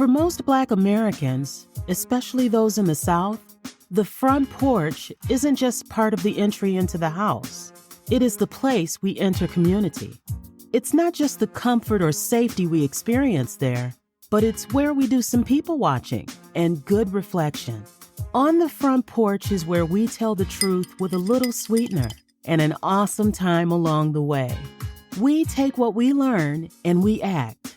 For most Black Americans, especially those in the South, the front porch isn't just part of the entry into the house. It is the place we enter community. It's not just the comfort or safety we experience there, but it's where we do some people watching and good reflection. On the front porch is where we tell the truth with a little sweetener and an awesome time along the way. We take what we learn and we act.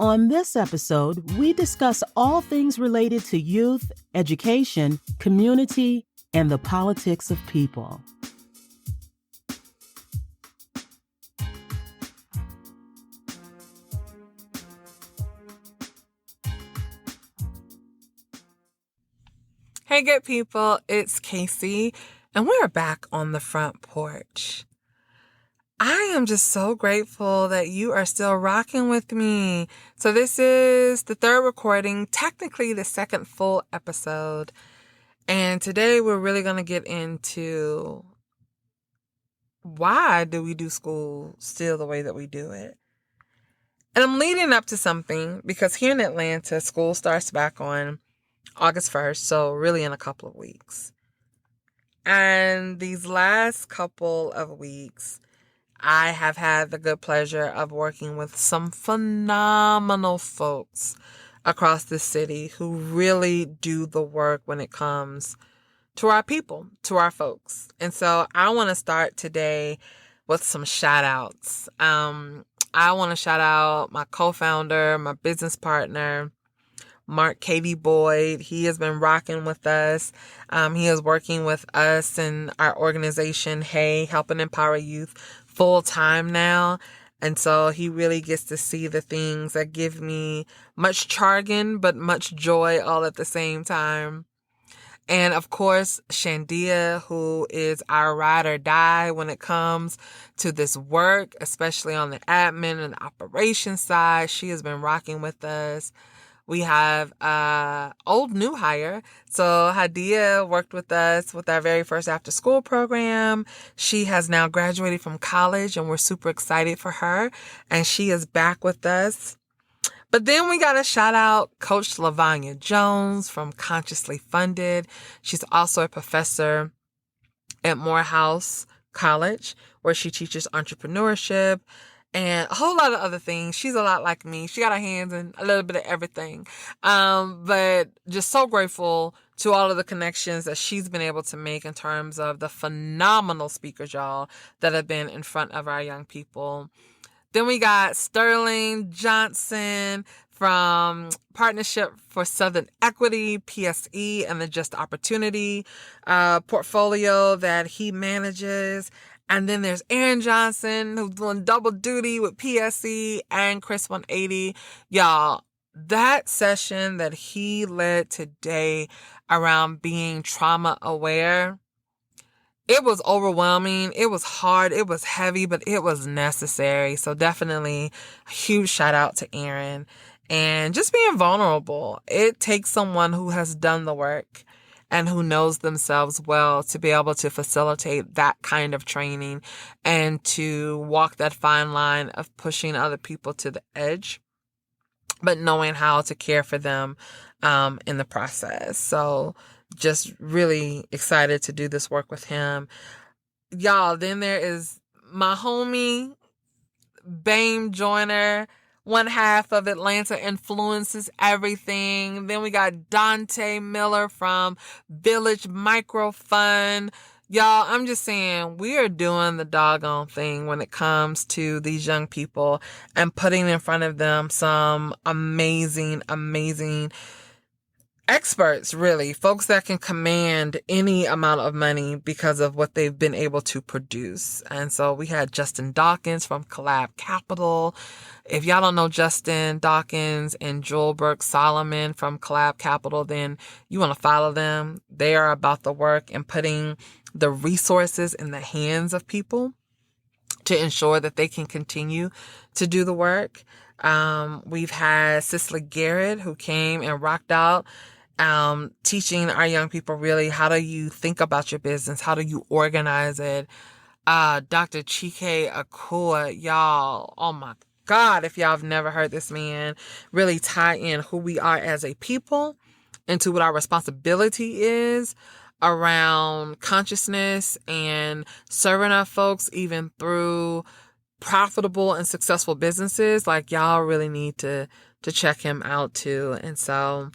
On this episode, we discuss all things related to youth, education, community, and the politics of people. Hey, good people, it's KaCey, and we're back on the front porch. I am just so grateful that you are still rocking with me. So this is the third recording, technically the second full episode. And today we're really going to get into why do we do school still the way that we do it? And I'm leading up to something because here in Atlanta, school starts back on August 1st, so really in a couple of weeks. And these last couple of weeks, I have had the good pleasure of working with some phenomenal folks across the city who really do the work when it comes to our people, to our folks. And so I want to start today with some shout outs. I want to shout out my co-founder, my business partner, Mark Katie Boyd. He has been rocking with us. He is working with us and our organization, Hey, Helping Empower Youth, full time now. And so he really gets to see the things that give me much jargon, but much joy all at the same time. And of course, Shandia, who is our ride or die when it comes to this work, especially on the admin and the operations side. She has been rocking with us. We have old new hire. So Hadia worked with us with our very first after school program. She has now graduated from college and we're super excited for her. And she is back with us. But then we got to shout out Coach LaVanya Jones from Consciously Funded. She's also a professor at Morehouse College where she teaches entrepreneurship and a whole lot of other things. She's a lot like me. She got her hands in a little bit of everything. But just so grateful to all of the connections that she's been able to make in terms of the phenomenal speakers, y'all, that have been in front of our young people. Then we got Sterling Johnson from Partnership for Southern Equity, PSE, and the Just Opportunity portfolio that he manages. And then there's Aaron Johnson, who's doing double duty with PSE and Chris 180. Y'all, that session that he led today around being trauma aware, it was overwhelming. It was hard. It was heavy, but it was necessary. So definitely a huge shout out to Aaron. And just being vulnerable. It takes someone who has done the work and who knows themselves well to be able to facilitate that kind of training and to walk that fine line of pushing other people to the edge, but knowing how to care for them in the process. So just really excited to do this work with him. Y'all, then there is my homie, Bame Joyner, one half of Atlanta Influences Everything. Then we got Dante Miller from Village Micro Fund. Y'all, I'm just saying, we are doing the doggone thing when it comes to these young people and putting in front of them some amazing, amazing experts, really. Folks that can command any amount of money because of what they've been able to produce. And so we had Justin Dawkins from Collab Capital. If y'all don't know Justin Dawkins and Joel Burke Solomon from Collab Capital, then you want to follow them. They are about the work and putting the resources in the hands of people to ensure that they can continue to do the work. We've had Cicely Garrett, who came and rocked out, teaching our young people really how do you think about your business? How do you organize it? Dr. Chike Akua, y'all, oh my God, if y'all have never heard this man really tie in who we are as a people into what our responsibility is around consciousness and serving our folks even through profitable and successful businesses, like y'all really need to check him out too. And so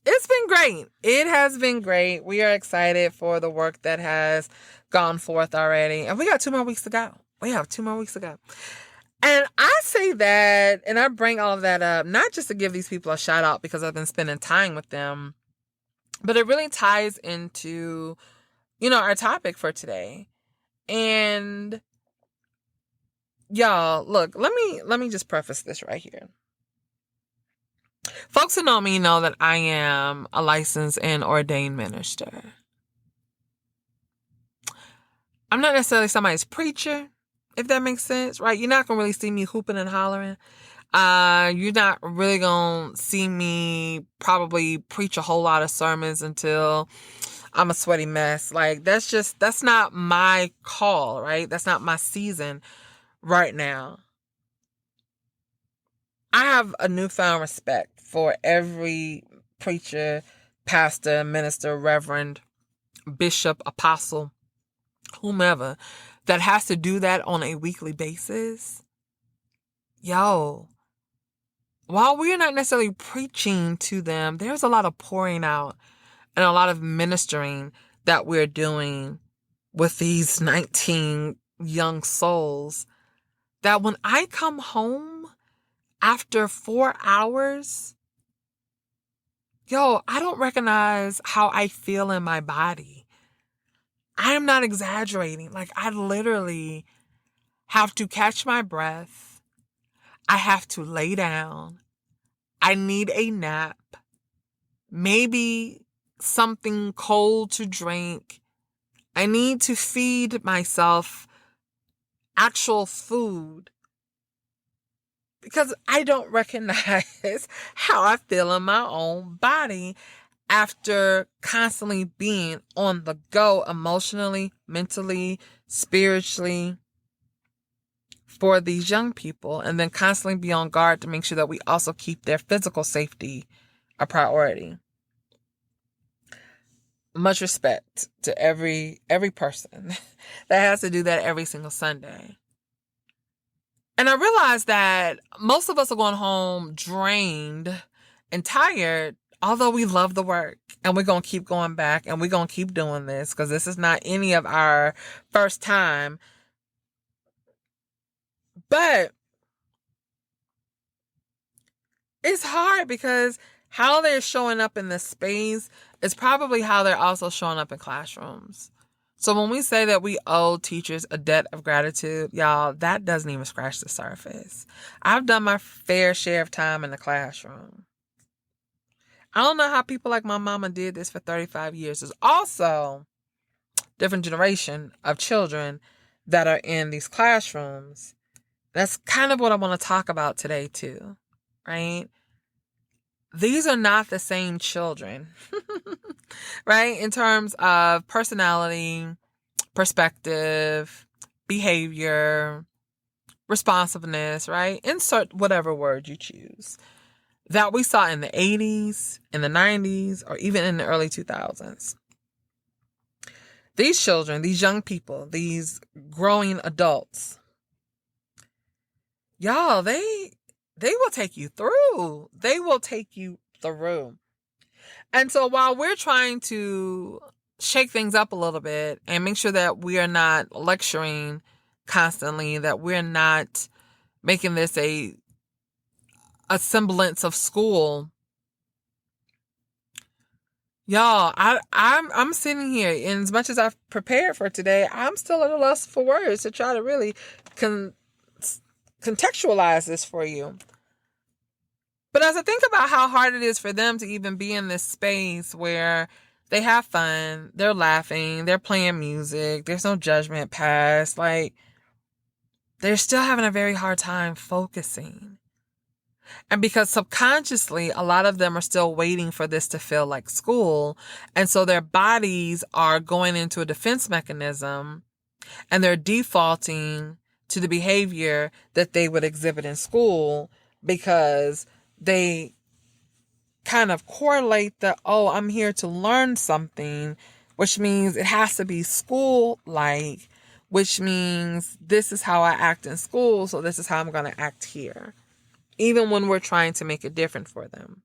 it's been great. It has been great. We are excited for the work that has gone forth already. And we got 2 more weeks to go. We have 2 more weeks to go. And I say that, and I bring all of that up, not just to give these people a shout out because I've been spending time with them, but it really ties into, our topic for today. And y'all, look, let me just preface this right here. Folks who know me know that I am a licensed and ordained minister. I'm not necessarily somebody's preacher, if that makes sense, right? You're not going to really see me hooping and hollering. You're not really going to see me probably preach a whole lot of sermons until I'm a sweaty mess. Like, that's not my call, right? That's not my season right now. I have a newfound respect for every preacher, pastor, minister, reverend, bishop, apostle, whomever, that has to do that on a weekly basis. Yo, while we're not necessarily preaching to them, there's a lot of pouring out and a lot of ministering that we're doing with these 19 young souls, that when I come home after 4 hours, I don't recognize how I feel in my body. I am not exaggerating. Like, I literally have to catch my breath. I have to lay down. I need a nap. Maybe something cold to drink. I need to feed myself actual food, because I don't recognize how I feel in my own body after constantly being on the go emotionally, mentally, spiritually for these young people, and then constantly be on guard to make sure that we also keep their physical safety a priority. Much respect to every person that has to do that every single Sunday. And I realized that most of us are going home drained and tired, although we love the work, and we're going to keep going back, and we're going to keep doing this, because this is not any of our first time. But it's hard because how they're showing up in this space is probably how they're also showing up in classrooms. So when we say that we owe teachers a debt of gratitude, y'all, that doesn't even scratch the surface. I've done my fair share of time in the classroom. I don't know how people like my mama did this for 35 years. There's also different generation of children that are in these classrooms. That's kind of what I want to talk about today too, right? These are not the same children, right? In terms of personality, perspective, behavior, responsiveness, right? Insert whatever word you choose, that we saw in the 80s, in the 90s, or even in the early 2000s. These children, these young people, these growing adults, y'all, they will take you through. They will take you through. And so while we're trying to shake things up a little bit and make sure that we are not lecturing constantly, that we're not making this a semblance of school, y'all, I'm sitting here, and as much as I've prepared for today, I'm still at a loss for words to try to really contextualize this for you. But as I think about how hard it is for them to even be in this space where they have fun, they're laughing, they're playing music, there's no judgment passed, like, they're still having a very hard time focusing. And because subconsciously, a lot of them are still waiting for this to feel like school. And so their bodies are going into a defense mechanism, and they're defaulting to the behavior that they would exhibit in school, because they kind of correlate that, oh, I'm here to learn something, which means it has to be school-like, which means this is how I act in school, so this is how I'm going to act here, even when we're trying to make it different for them.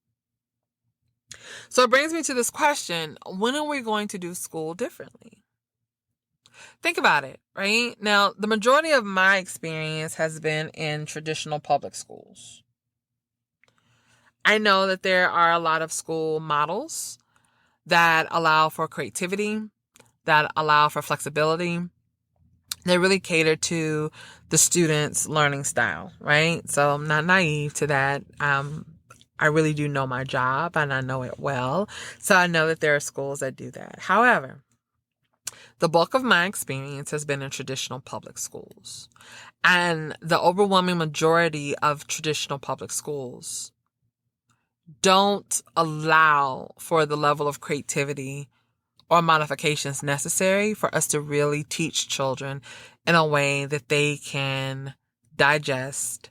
So it brings me to this question: when are we going to do school differently? Think about it, right? Now, the majority of my experience has been in traditional public schools. I know that there are a lot of school models that allow for creativity, that allow for flexibility. They really cater to the student's learning style, right? So I'm not naive to that. I really do know my job, and I know it well. So I know that there are schools that do that. However, the bulk of my experience has been in traditional public schools. And the overwhelming majority of traditional public schools don't allow for the level of creativity or modifications necessary for us to really teach children in a way that they can digest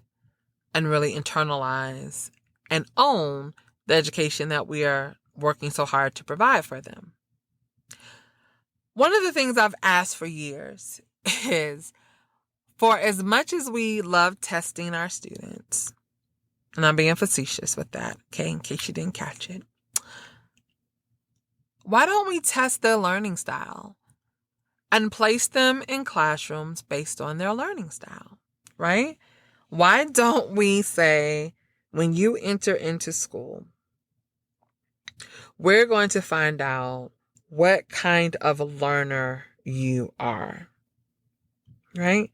and really internalize and own the education that we are working so hard to provide for them. One of the things I've asked for years is, for as much as we love testing our students, and I'm being facetious with that, okay, in case you didn't catch it, why don't we test their learning style and place them in classrooms based on their learning style, right? Why don't we say, when you enter into school, we're going to find out what kind of a learner you are, right?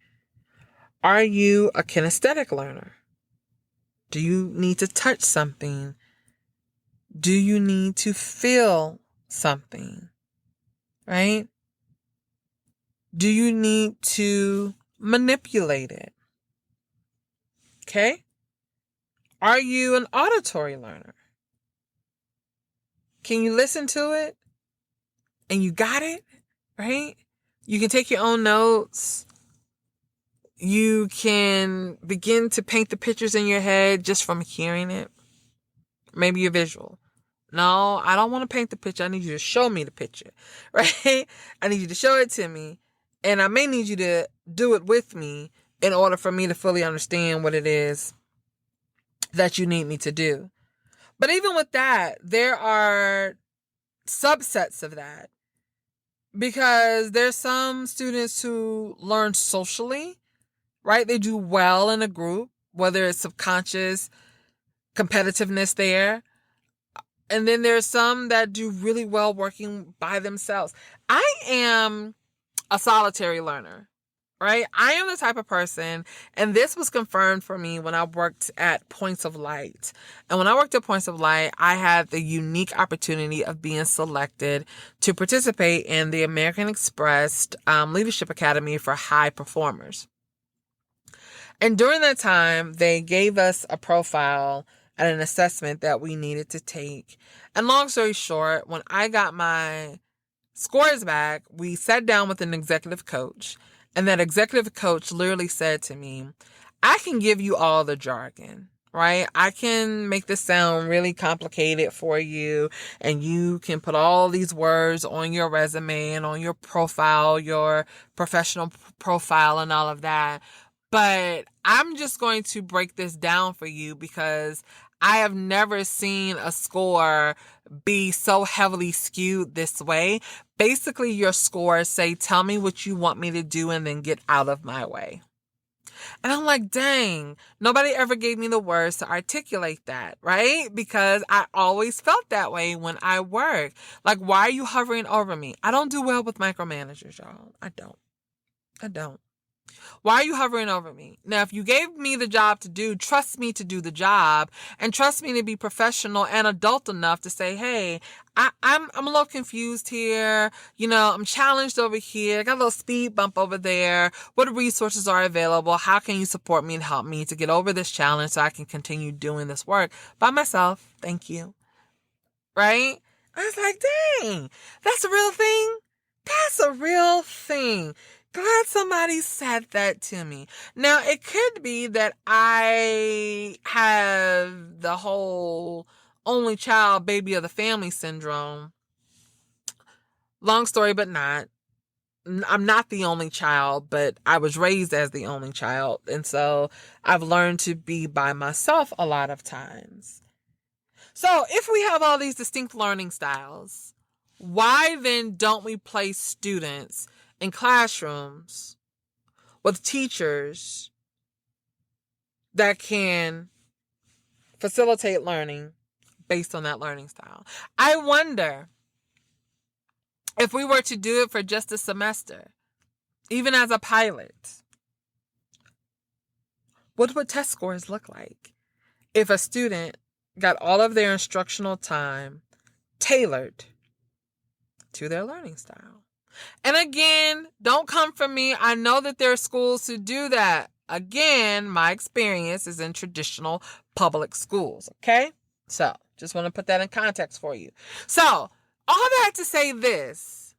Are you a kinesthetic learner? Do you need to touch something? Do you need to feel something, right? Do you need to manipulate it? Okay? Are you an auditory learner? Can you listen to it and you got it, right? You can take your own notes. You can begin to paint the pictures in your head just from hearing it. Maybe you're visual. No, I don't want to paint the picture. I need you to show me the picture, right? I need you to show it to me. And I may need you to do it with me in order for me to fully understand what it is that you need me to do. But even with that, there are subsets of that, because there's some students who learn socially, right? They do well in a group, whether it's subconscious competitiveness there. And then there's some that do really well working by themselves. I am a solitary learner, right? I am the type of person, and this was confirmed for me when I worked at Points of Light. And when I worked at Points of Light, I had the unique opportunity of being selected to participate in the American Express Leadership Academy for high performers. And during that time, they gave us a profile and an assessment that we needed to take. And long story short, when I got my scores back, we sat down with an executive coach, and that executive coach literally said to me, I can give you all the jargon, right? I can make this sound really complicated for you, and you can put all these words on your resume and on your profile, your professional profile and all of that. But I'm just going to break this down for you, because I have never seen a score be so heavily skewed this way. Basically, your scores say, tell me what you want me to do and then get out of my way. And I'm like, dang, nobody ever gave me the words to articulate that, right? Because I always felt that way when I work. Like, why are you hovering over me? I don't do well with micromanagers, y'all. I don't. Why are you hovering over me? Now, if you gave me the job to do, trust me to do the job, and trust me to be professional and adult enough to say, hey, I'm a little confused here. You know, I'm challenged over here. I got a little speed bump over there. What resources are available? How can you support me and help me to get over this challenge so I can continue doing this work by myself? Thank you. Right? I was like, dang, that's a real thing. That's a real thing. Glad somebody said that to me. Now, it could be that I have the whole only child, baby of the family syndrome. Long story, but not. I'm not the only child, but I was raised as the only child. And so I've learned to be by myself a lot of times. So if we have all these distinct learning styles, why then don't we place students in classrooms with teachers that can facilitate learning based on that learning style? I wonder if we were to do it for just a semester, even as a pilot, what would test scores look like if a student got all of their instructional time tailored to their learning style? And again, don't come for me. I know that there are schools who do that. Again, my experience is in traditional public schools, okay? So, just want to put that in context for you. So, all that to say this,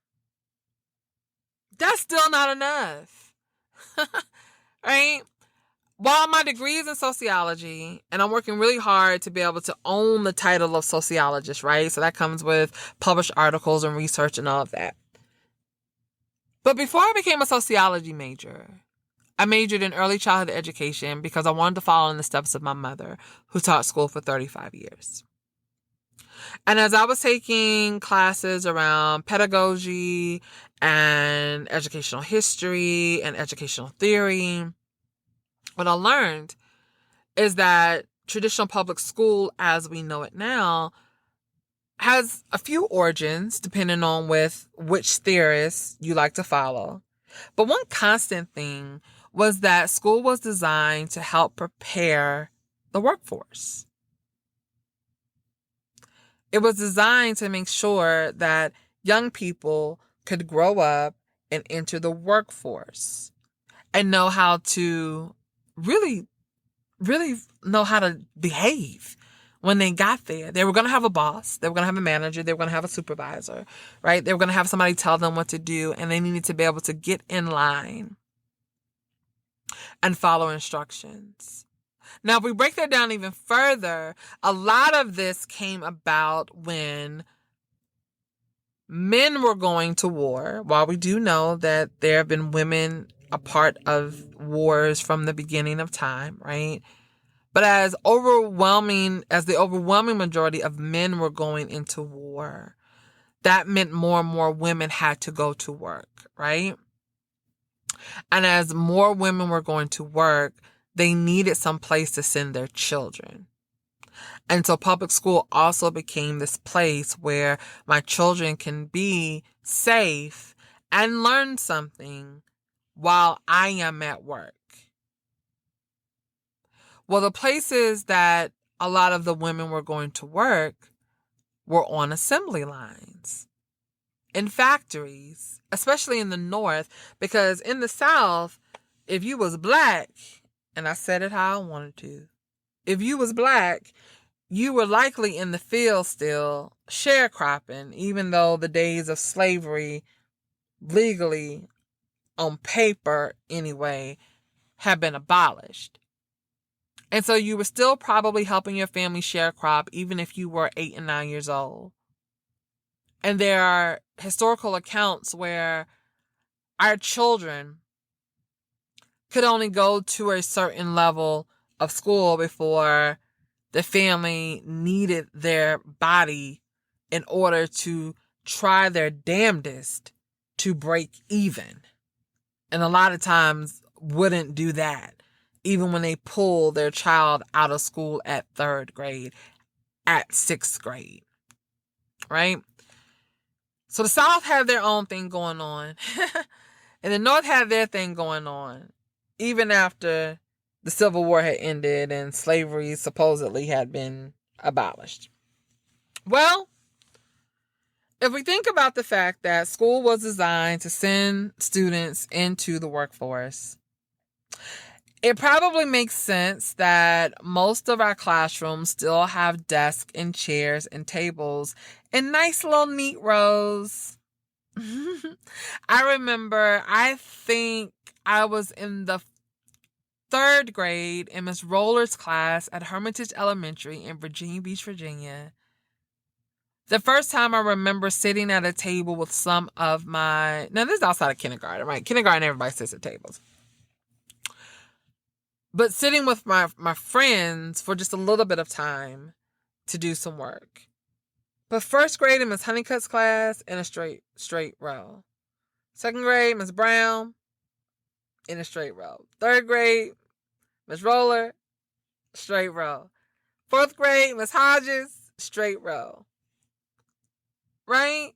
that's still not enough, right? While my degree is in sociology, and I'm working really hard to be able to own the title of sociologist, right? So that comes with published articles and research and all of that. But before I became a sociology major, I majored in early childhood education because I wanted to follow in the steps of my mother, who taught school for 35 years. And as I was taking classes around pedagogy and educational history and educational theory, what I learned is that traditional public school, as we know it now, has a few origins depending on which theorists you like to follow. But one constant thing was that school was designed to help prepare the workforce. It was designed to make sure that young people could grow up and enter the workforce and know how to really know how to behave when they got there. They were going to have a boss. They were going to have a manager. They were going to have a supervisor, right? They were going to have somebody tell them what to do, and they needed to be able to get in line and follow instructions. Now, if we break that down even further, a lot of this came about when men were going to war. While we do know that there have been women a part of wars from the beginning of time, right? But as the overwhelming majority of men were going into war, that meant more and more women had to go to work, right? And as more women were going to work, they needed some place to send their children. And so public school also became this place where my children can be safe and learn something while I am at work. Well, the places that a lot of the women were going to work were on assembly lines, in factories, especially in the North, because in the South, if you was black, and I said it how I wanted to, if you was black, you were likely in the field still sharecropping, even though the days of slavery, legally, on paper anyway, have been abolished. And so you were still probably helping your family sharecrop even if you were 8 and 9 years old. And there are historical accounts where our children could only go to a certain level of school before the family needed their body in order to try their damnedest to break even. And a lot of times wouldn't do that, even when they pull their child out of school at 3rd grade, at 6th grade, right? So the South had their own thing going on, and the North had their thing going on, even after the Civil War had ended and slavery supposedly had been abolished. Well, if we think about the fact that school was designed to send students into the workforce, it probably makes sense that most of our classrooms still have desks and chairs and tables in nice little neat rows. I remember, I think I was in the 3rd grade in Miss Roller's class at Hermitage Elementary in Virginia Beach, Virginia. The first time I remember sitting at a table with some of my... Now, this is outside of kindergarten, right? Kindergarten, everybody sits at tables. But sitting with my friends for just a little bit of time to do some work. But 1st grade in Miss Honeycutt's class in a straight row. 2nd grade, Miss Brown in a straight row. 3rd grade, Miss Roller, straight row. 4th grade, Miss Hodges, straight row. Right?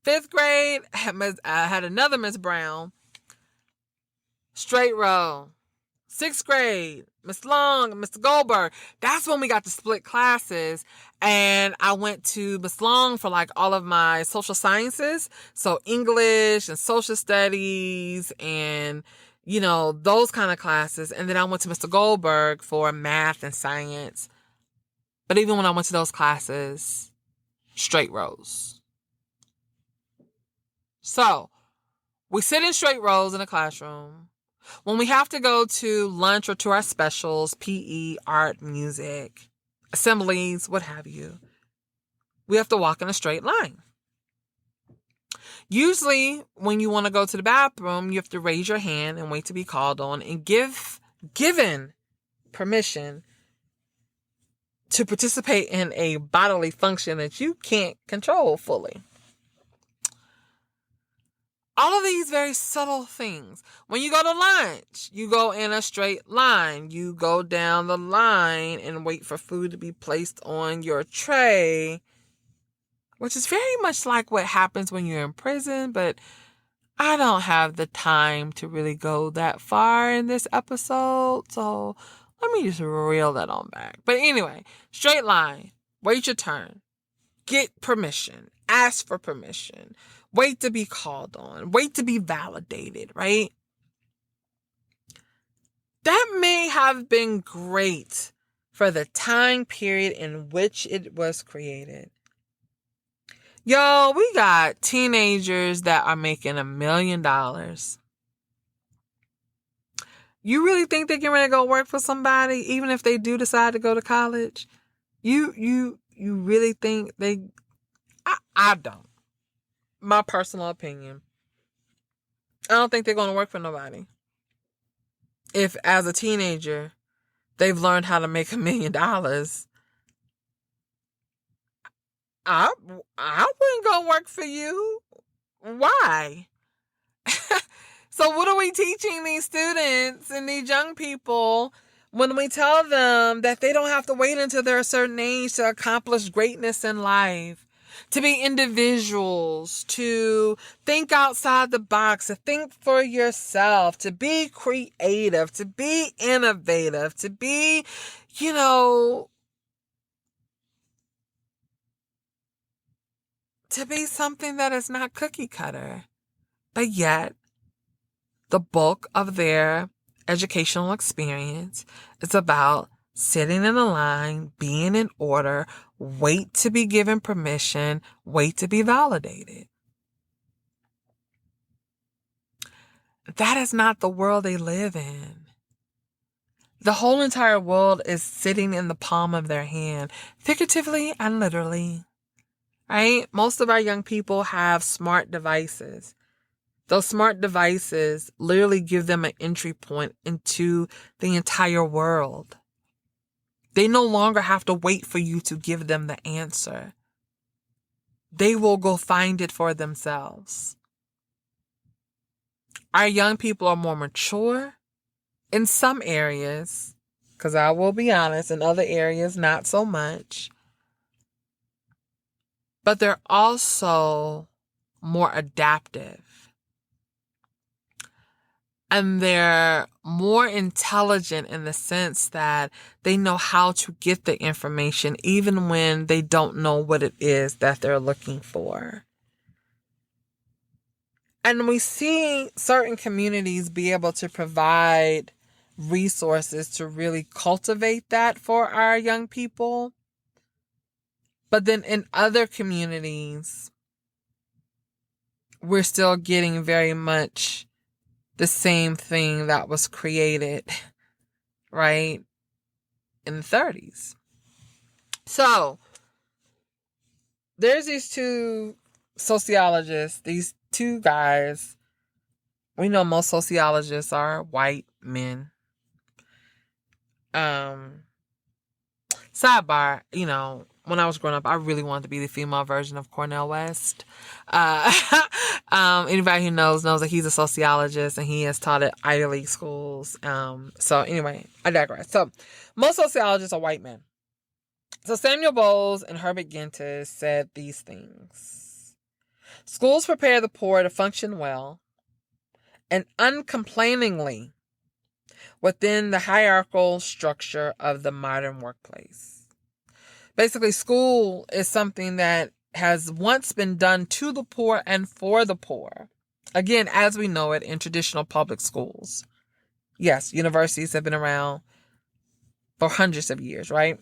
5th grade, I had another Miss Brown, straight row. 6th grade, Miss Long and Mr. Goldberg. That's when we got to split classes. And I went to Miss Long for like all of my social sciences. So English and social studies and, you know, those kind of classes. And then I went to Mr. Goldberg for math and science. But even when I went to those classes, straight rows. So we sit in straight rows in a classroom. When we have to go to lunch or to our specials, PE, art, music, assemblies, what have you, we have to walk in a straight line. Usually, when you want to go to the bathroom, you have to raise your hand and wait to be called on and given permission to participate in a bodily function that you can't control fully. All of these very subtle things. When you go to lunch, you go in a straight line. You go down the line and wait for food to be placed on your tray, which is very much like what happens when you're in prison, but I don't have the time to really go that far in this episode, so let me just reel that on back. But anyway, straight line, wait your turn, get permission, ask for permission. Wait to be called on. Wait to be validated, right? That may have been great for the time period in which it was created. Yo, we got teenagers that are making $1 million. You really think they're getting ready to go work for somebody, even if they do decide to go to college? You really think they... I don't. My personal opinion. I don't think they're going to work for nobody. If, as a teenager, they've learned how to make $1 million, I wouldn't go work for you. Why? So what are we teaching these students and these young people when we tell them that they don't have to wait until they're a certain age to accomplish greatness in life? To be individuals, to think outside the box, to think for yourself, to be creative, to be innovative, to be, to be something that is not cookie cutter. But yet, the bulk of their educational experience is about sitting in a line, being in order, wait to be given permission, wait to be validated. That is not the world they live in. The whole entire world is sitting in the palm of their hand, figuratively and literally. Right? Most of our young people have smart devices. Those smart devices literally give them an entry point into the entire world. They no longer have to wait for you to give them the answer. They will go find it for themselves. Our young people are more mature in some areas, because I will be honest, in other areas, not so much. But they're also more adaptive. And they're more intelligent in the sense that they know how to get the information even when they don't know what it is that they're looking for. And we see certain communities be able to provide resources to really cultivate that for our young people. But then in other communities, we're still getting very much the same thing that was created, right, in the 30s. So there's these two sociologists, these two guys. We know most sociologists are white men. Sidebar, when I was growing up, I really wanted to be the female version of Cornel West. Anybody who knows that he's a sociologist and he has taught at Ivy League schools. So anyway, I digress. So most sociologists are white men. So Samuel Bowles and Herbert Gintis said these things. Schools prepare the poor to function well and uncomplainingly within the hierarchical structure of the modern workplace. Basically, school is something that has once been done to the poor and for the poor. Again, as we know it in traditional public schools. Yes, universities have been around for hundreds of years, right?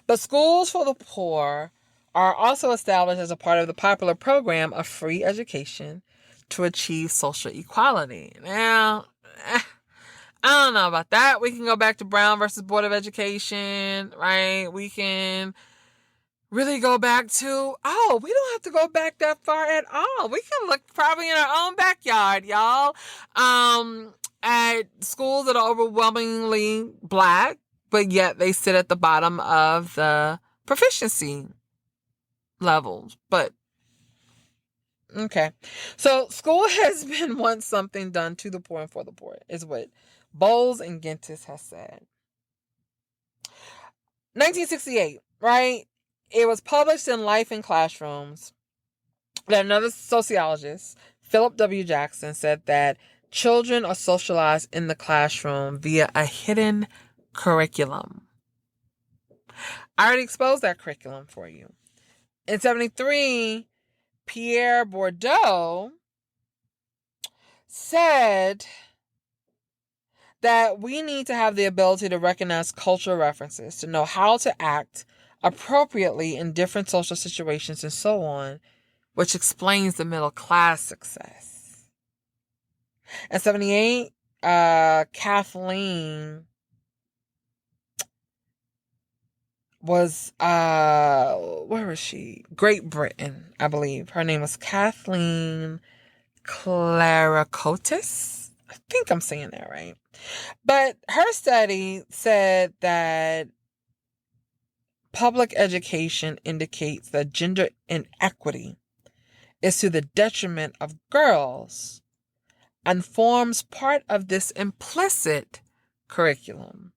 But schools for the poor are also established as a part of the popular program of free education to achieve social equality. Now, I don't know about that. We can go back to Brown versus Board of Education, right? We can really go back to, we don't have to go back that far at all. We can look probably in our own backyard, y'all, at schools that are overwhelmingly Black, but yet they sit at the bottom of the proficiency levels. But, okay. So school has been once something done to the poor and for the poor, is what Bowles and Gintis has said. 1968, right? It was published in Life in Classrooms that another sociologist, Philip W. Jackson, said that children are socialized in the classroom via a hidden curriculum. I already exposed that curriculum for you. In 1973, Pierre Bourdieu said that we need to have the ability to recognize cultural references, to know how to act appropriately in different social situations and so on, which explains the middle class success. In 1978, Kathleen was, where was she? Great Britain, I believe. Her name was Kathleen Claracotis. I think I'm saying that right. But her study said that public education indicates that gender inequity is to the detriment of girls and forms part of this implicit curriculum.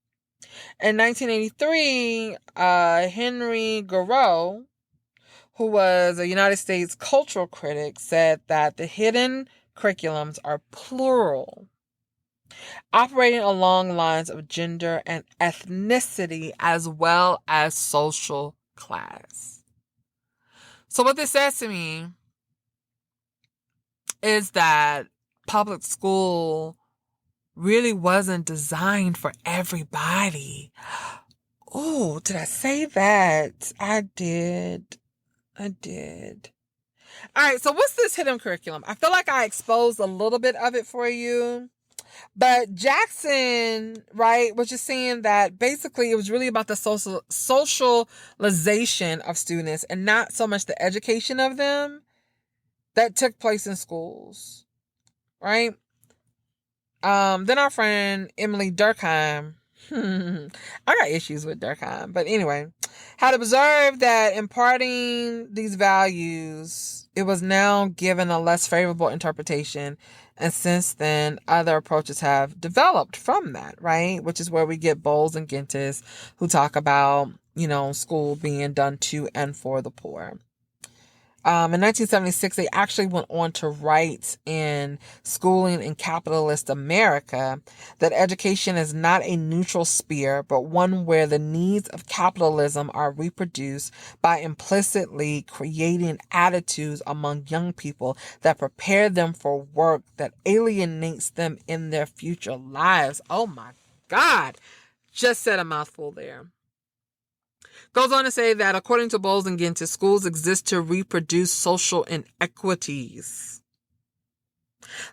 In 1983, Henry Garreau, who was a United States cultural critic, said that the hidden curriculums are plural, operating along lines of gender and ethnicity as well as social class. So what this says to me is that public school really wasn't designed for everybody. Oh, did I say that? I did. All right, so what's this hidden curriculum? I feel like I exposed a little bit of it for you. But Jackson, right, was just saying that basically it was really about the socialization of students and not so much the education of them that took place in schools, right? Then our friend Emily Durkheim, I got issues with Durkheim, but anyway, had observed that imparting these values, it was now given a less favorable interpretation. And since then, other approaches have developed from that, right? Which is where we get Bowles and Gintis, who talk about, school being done to and for the poor. In 1976, they actually went on to write in Schooling in Capitalist America that education is not a neutral sphere, but one where the needs of capitalism are reproduced by implicitly creating attitudes among young people that prepare them for work that alienates them in their future lives. Oh my God. Just said a mouthful there. Goes on to say that according to Bowles and Gintis, schools exist to reproduce social inequities.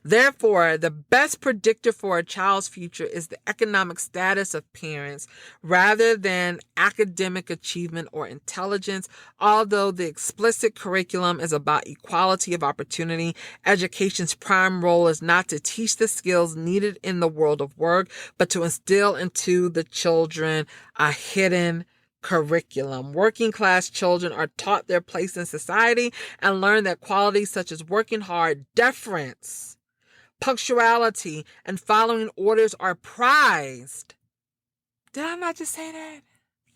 Therefore, the best predictor for a child's future is the economic status of parents rather than academic achievement or intelligence. Although the explicit curriculum is about equality of opportunity, education's prime role is not to teach the skills needed in the world of work, but to instill into the children a hidden curriculum. Working class children are taught their place in society and learn that qualities such as working hard, deference, punctuality, and following orders are prized. Did I not just say that?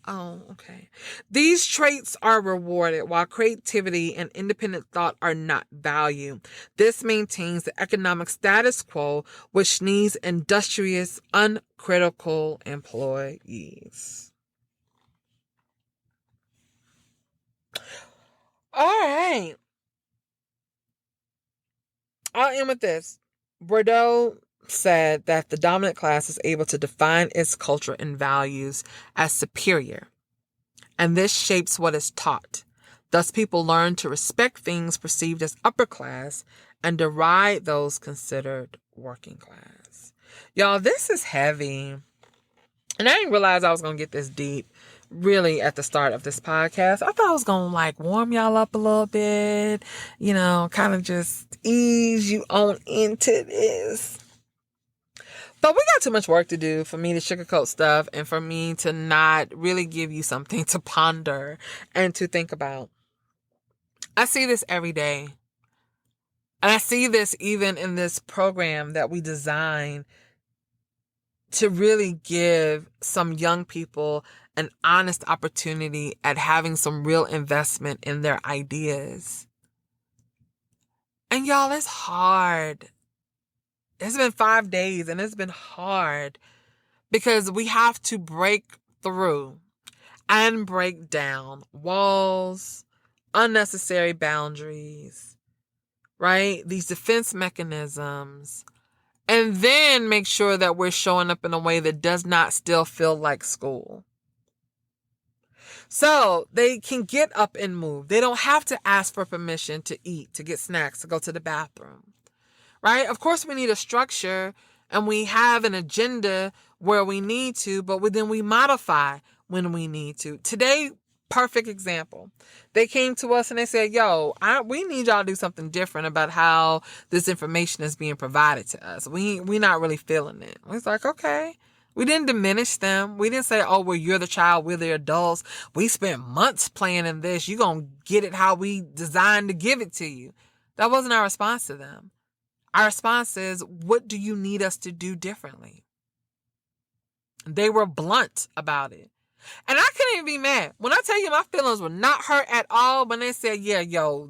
Oh, okay. These traits are rewarded while creativity and independent thought are not valued. This maintains the economic status quo, which needs industrious, uncritical employees. All right. I'll end with this. Bordeaux said that the dominant class is able to define its culture and values as superior, and this shapes what is taught. Thus, people learn to respect things perceived as upper class and deride those considered working class. Y'all, this is heavy. And I didn't realize I was going to get this deep really at the start of this podcast. I thought I was going to warm y'all up a little bit, kind of just ease you on into this. But we got too much work to do for me to sugarcoat stuff and for me to not really give you something to ponder and to think about. I see this every day. And I see this even in this program that we design to really give some young people an honest opportunity at having some real investment in their ideas. And y'all, it's hard. It's been 5 days and it's been hard because we have to break through and break down walls, unnecessary boundaries, right? These defense mechanisms. And then make sure that we're showing up in a way that does not still feel like school. So they can get up and move. They don't have to ask for permission to eat, to get snacks, to go to the bathroom. Right? Of course, we need a structure and we have an agenda where we need to, but then we modify when we need to. Today, perfect example. They came to us and they said, we need y'all to do something different about how this information is being provided to us. We're not really feeling it. We was like, okay. We didn't diminish them. We didn't say, well, you're the child, we're the adults. We spent months planning this. You're going to get it how we designed to give it to you. That wasn't our response to them. Our response is, what do you need us to do differently? They were blunt about it. And I couldn't even be mad. When I tell you my feelings were not hurt at all when they said,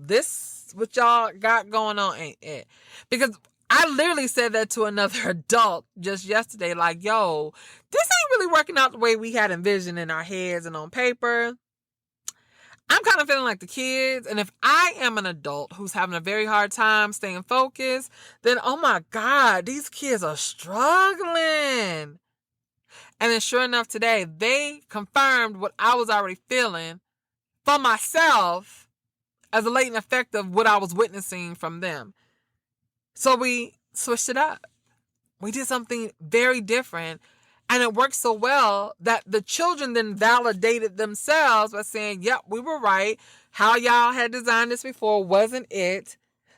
this what y'all got going on ain't it. Because I literally said that to another adult just yesterday, this ain't really working out the way we had envisioned in our heads and on paper. I'm kind of feeling like the kids. And if I am an adult who's having a very hard time staying focused, then, oh my God, these kids are struggling. And then sure enough today, they confirmed what I was already feeling for myself as a latent effect of what I was witnessing from them. So we switched it up. We did something very different. And it worked so well that the children then validated themselves by saying, yep, we were right. How y'all had designed this before wasn't it.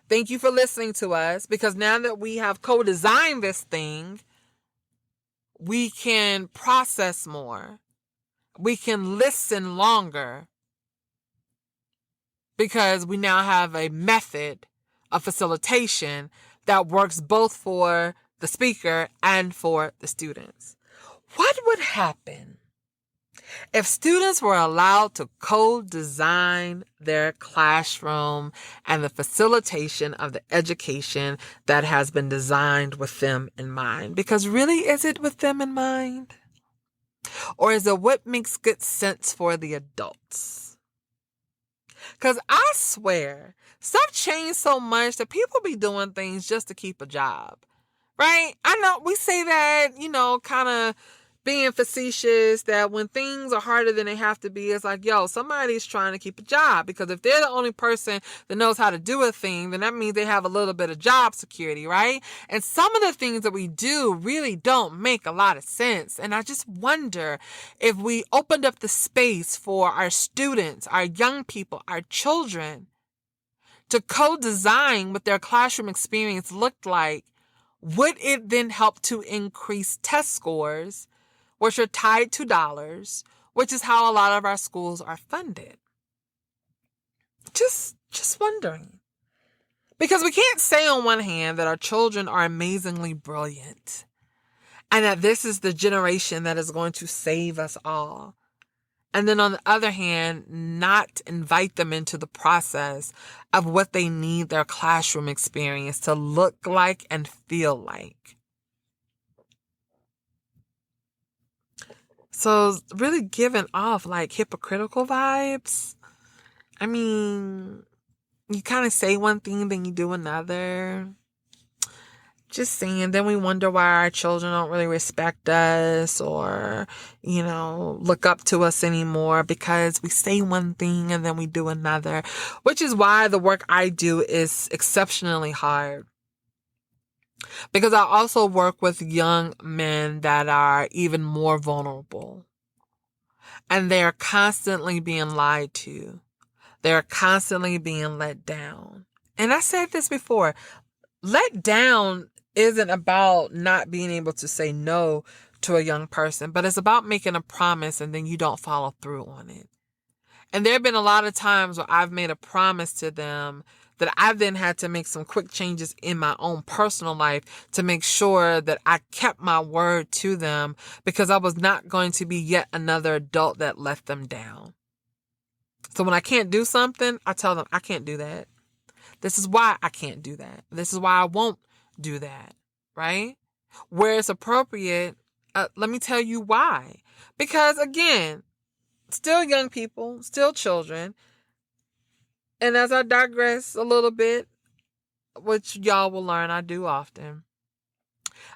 Thank you for listening to us. Because now that we have co-designed this thing, we can process more. We can listen longer. Because we now have a method of facilitation that works both for the speaker and for the students. What would happen if students were allowed to co-design their classroom and the facilitation of the education that has been designed with them in mind? Because really, is it with them in mind? Or is it what makes good sense for the adults? Because I swear, stuff changed so much that people be doing things just to keep a job. Right? I know we say that, kind of being facetious, that when things are harder than they have to be, it's like, yo, somebody's trying to keep a job, because if they're the only person that knows how to do a thing, then that means they have a little bit of job security, right? And some of the things that we do really don't make a lot of sense. And I just wonder if we opened up the space for our students, our young people, our children to co-design what their classroom experience looked like, would it then help to increase test scores, which are tied to dollars, which is how a lot of our schools are funded? Just wondering. Because we can't say on one hand that our children are amazingly brilliant and that this is the generation that is going to save us all, and then on the other hand, not invite them into the process of what they need their classroom experience to look like and feel like. So really giving off like hypocritical vibes. I mean, you kind of say one thing, then you do another. Just saying, then we wonder why our children don't really respect us or, look up to us anymore, because we say one thing and then we do another, which is why the work I do is exceptionally hard. Because I also work with young men that are even more vulnerable, and they're constantly being lied to. They're constantly being let down. And I said this before, let down isn't about not being able to say no to a young person, but it's about making a promise and then you don't follow through on it. And there have been a lot of times where I've made a promise to them that I then had to make some quick changes in my own personal life to make sure that I kept my word to them, because I was not going to be yet another adult that let them down. So when I can't do something, I tell them I can't do that. This is why I can't do that. This is why I won't do that, right? Where it's appropriate, let me tell you why. Because again, still young people, still children. And as I digress a little bit, which y'all will learn I do often,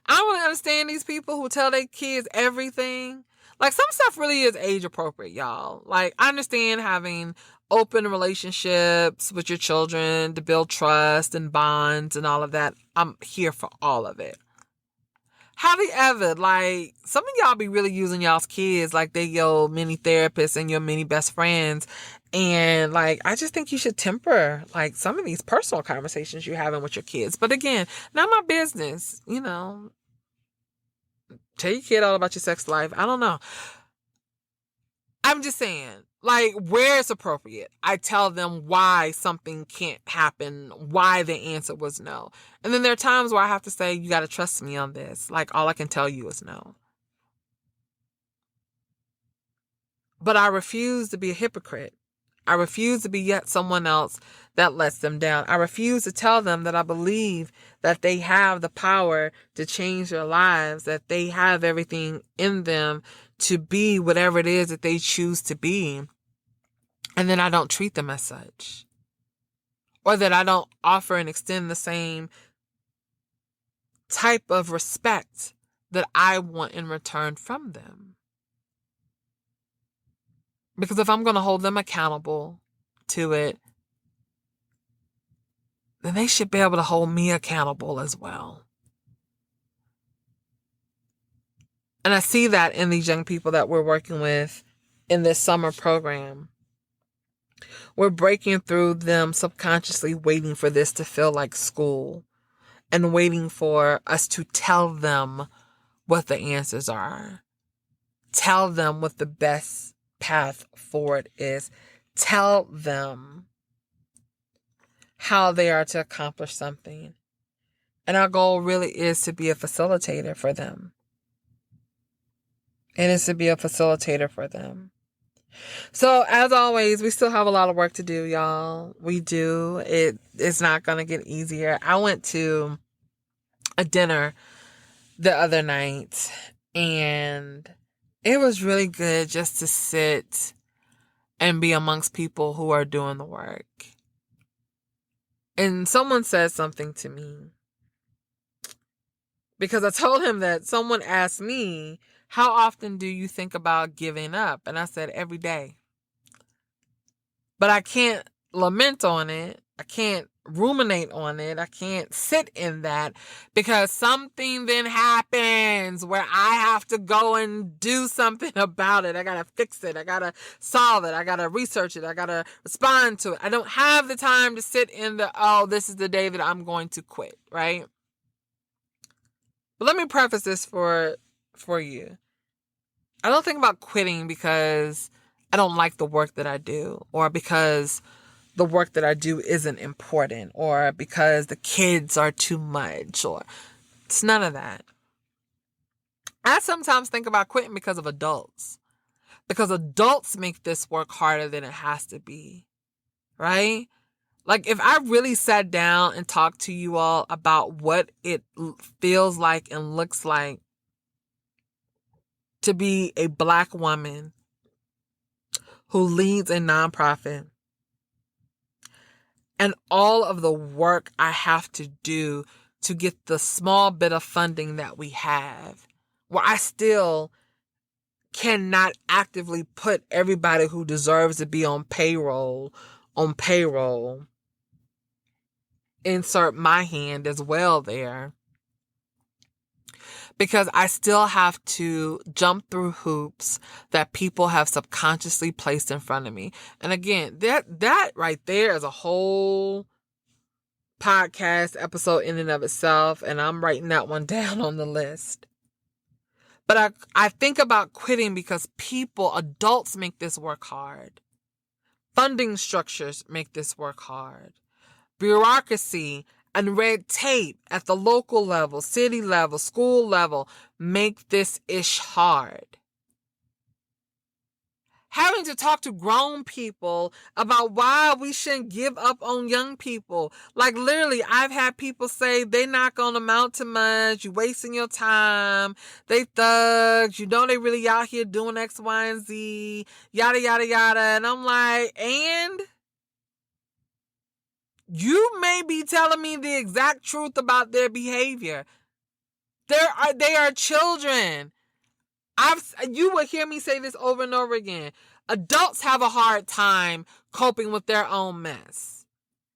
I don't really understand these people who tell their kids everything. Like, some stuff really is age appropriate, y'all. Like, I understand having open relationships with your children to build trust and bonds and all of that. I'm here for all of it. However, like, some of y'all be really using y'all's kids like they your mini therapists and your mini best friends. And like, I just think you should temper like some of these personal conversations you're having with your kids. But again, not my business, Tell your kid all about your sex life. I don't know. I'm just saying, like, where it's appropriate, I tell them why something can't happen, why the answer was no. And then there are times where I have to say, you got to trust me on this. Like, all I can tell you is no. But I refuse to be a hypocrite. I refuse to be yet someone else that lets them down. I refuse to tell them that I believe that they have the power to change their lives, that they have everything in them to be whatever it is that they choose to be. And then I don't treat them as such. Or that I don't offer and extend the same type of respect that I want in return from them. Because if I'm going to hold them accountable to it, then they should be able to hold me accountable as well. And I see that in these young people that we're working with in this summer program. We're breaking through them subconsciously waiting for this to feel like school and waiting for us to tell them what the answers are. Tell them what the best path forward is. Tell them how they are to accomplish something. And our goal really is to be a facilitator for them. It is to be a facilitator for them. So as always, we still have a lot of work to do, y'all. We do. It's not going to get easier. I went to a dinner the other night, and it was really good just to sit and be amongst people who are doing the work. And someone said something to me, because I told him that someone asked me How often do you think about giving up? And I said, every day. But I can't lament on it. I can't ruminate on it. I can't sit in that because something then happens where I have to go and do something about it. I got to fix it. I got to solve it. I got to research it. I got to respond to it. I don't have the time to sit in this is the day that I'm going to quit, right? But let me preface this for you. I don't think about quitting because I don't like the work that I do, or because the work that I do isn't important, or because the kids are too much, or it's none of that. I sometimes think about quitting because of adults. Because adults make this work harder than it has to be, right? Like if I really sat down and talked to you all about what it feels like and looks like to be a Black woman who leads a nonprofit, and all of the work I have to do to get the small bit of funding that we have, where I still cannot actively put everybody who deserves to be on payroll, insert my hand as well there. Because I still have to jump through hoops that people have subconsciously placed in front of me. And again, that right there is a whole podcast episode in and of itself. And I'm writing that one down on the list. But I think about quitting because adults make this work hard. Funding structures make this work hard. Bureaucracy and red tape at the local level, city level, school level make this ish hard. Having to talk to grown people about why we shouldn't give up on young people. Like literally, I've had people say they're not going to amount to much. You're wasting your time. They thugs. You know they really out here doing X, Y, and Z. Yada, yada, yada. And I'm like, and? You may be telling me the exact truth about their behavior. They are children. You will hear me say this over and over again. Adults have a hard time coping with their own mess.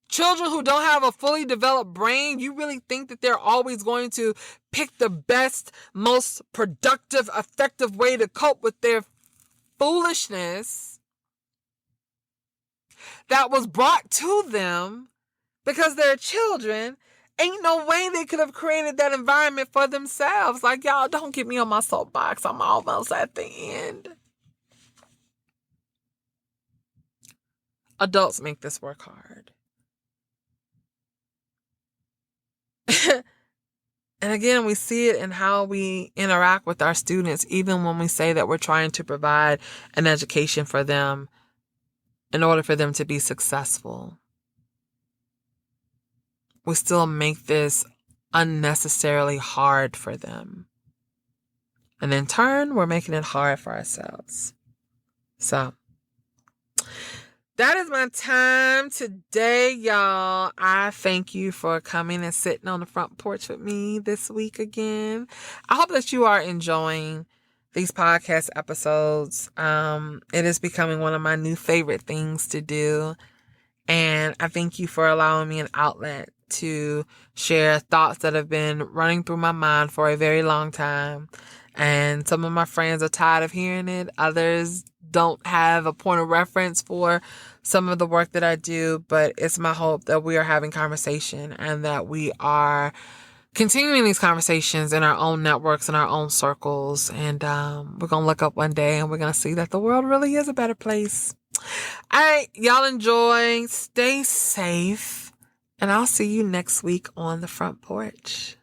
Children who don't have a fully developed brain, you really think that they're always going to pick the best, most productive, effective way to cope with their foolishness that was brought to them because they're children? Ain't no way they could have created that environment for themselves. Like, y'all, don't get me on my soapbox. I'm almost at the end. Adults make this work hard. And again, we see it in how we interact with our students, even when we say that we're trying to provide an education for them in order for them to be successful. We still make this unnecessarily hard for them. And in turn, we're making it hard for ourselves. So, that is my time today, y'all. I thank you for coming and sitting on the front porch with me this week again. I hope that you are enjoying these podcast episodes. It is becoming one of my new favorite things to do. And I thank you for allowing me an outlet to share thoughts that have been running through my mind for a very long time. And some of my friends are tired of hearing it. Others don't have a point of reference for some of the work that I do. But it's my hope that we are having conversation and that we are continuing these conversations in our own networks, in our own circles. And we're going to look up one day and we're going to see that the world really is a better place. All right, y'all enjoy. Stay safe. And I'll see you next week on the front porch.